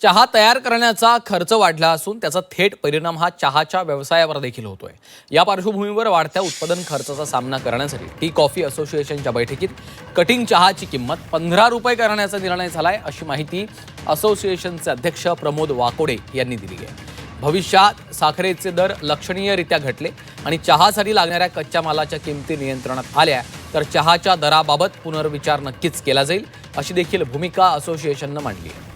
चहा तयार करण्याचा खर्च वाढला असून त्याचा थेट परिणाम हा चहाच्या व्यवसायावर देखील होतोय। या पार्श्वभूमीवर वाढत्या उत्पादन खर्चाचा सामना करण्यासाठी टी कॉफी असोसिएशनच्या बैठकीत कटिंग चहाची किंमत 15 रुपये करण्याचा निर्णय झालाय, अशी माहिती असोसिएशनचे अध्यक्ष प्रमोद वाकोडे यांनी दिली आहे। भविष्यात साखरेचे दर लक्षणीयरित्या घटले आणि चहासाठी लागणाऱ्या कच्च्या मालाच्या किमती नियंत्रणात आल्या तर चहाच्या दराबाबत पुनर्विचार नक्कीच केला जाईल, अशी देखील भूमिका असोसिएशननं मांडली आहे।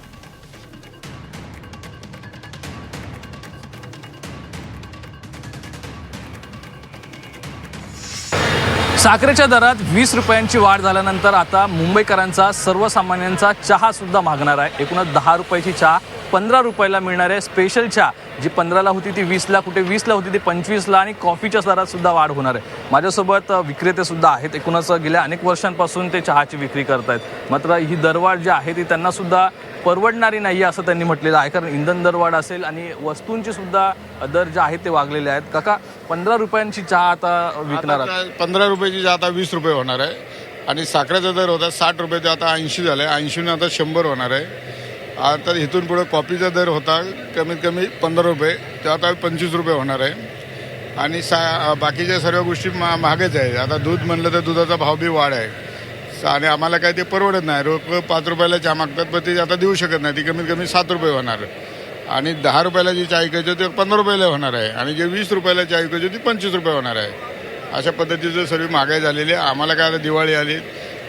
साखरेच्या दरात 20 रुपयांची वाढ झाल्यानंतर आता मुंबईकरांचा सर्वसामान्यांचा चहा सुद्धा मागणार आहे। एकूणच 10 रुपयाची चहा 15 रुपयाला मिळणार आहे। स्पेशल चहा जी 15ला होती ती 20ला, कुठे 20ला होती ती 25ला आणि कॉफीच्या दरात सुद्धा वाढ होणार आहे। माझ्यासोबत विक्रेते सुद्धा आहेत। एकूणच गेल्या अनेक वर्षांपासून ते चहाची विक्री करत आहेत। मात्र ही दरवाढ जी आहे ती त्यांना सुद्धा परवडणारी नाही असं त्यांनी म्हटलेलं आहे, कारण इंधन दरवाढ असेल आणि वस्तूंचे सुद्धा दर जे आहेत ते वाढलेले आहेत। काका, 15 रुपयांची चहा आता विकणार आहात? 15 रुपयाची चहा आता 20 रुपये होणार आहे आणि साखरेचा दर होता 60 रुपये, ते आता 80 झालं आहे। 80 आता 100 होणार आहे। आता इथून पुढे कॉफीचा दर होता कमीत कमी 15 रुपये, ते आता 25 रुपये होणार आहे। आणि बाकीच्या सर्व गोष्टी महागच आहे। आता दूध म्हणलं तर दुधाचा भाव बी वाढ आहे आणि आम्हाला काय ते परवडत नाही। रोक 5 रुपयाला चहा मागतात, पण ते आता देऊ शकत नाही। ती कमीत कमी 7 रुपये होणार आणि 10 रुपयाला जी चहा विकायची ते 15 रुपयाला होणार आहे आणि जे 20 रुपयाला चहा विकायची ती 25 रुपये होणार आहे। अशा पद्धतीचं सर्व महागाई झालेली आहे। आम्हाला काय आता दिवाळी आली,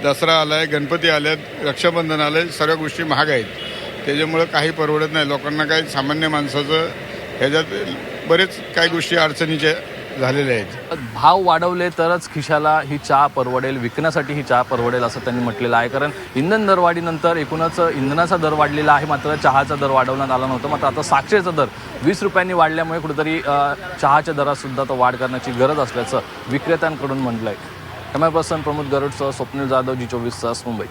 दसरा आला आहे, गणपती आले आहेत, रक्षाबंधन आलं आहे, सर्व गोष्टी महाग आहेत। त्याच्यामुळं काही परवडत नाही लोकांना। काही सामान्य माणसाचं ह्याच्यात बरेच काही गोष्टी अडचणीच्या झालेल्या आहेत। भाव वाढवले तरच खिशाला ही चहा परवडेल, विकण्यासाठी ही चहा परवडेल असं त्यांनी म्हटलेलं आहे। कारण इंधन दरवाढीनंतर एकूणच इंधनाचा दर वाढलेला आहे, मात्र चहाचा दर वाढवण्यात आला नव्हता। मात्र आता साखरेचा दर 20 रुपयांनी वाढल्यामुळे कुठेतरी चहाच्या दरात सुद्धा तो वाढ करण्याची गरज असल्याचं विक्रेत्यांकडून म्हटलं आहे। कॅमेरा पर्सन प्रमोद गरुडसह स्वप्नील जाधव, जी 24 तास, मुंबई।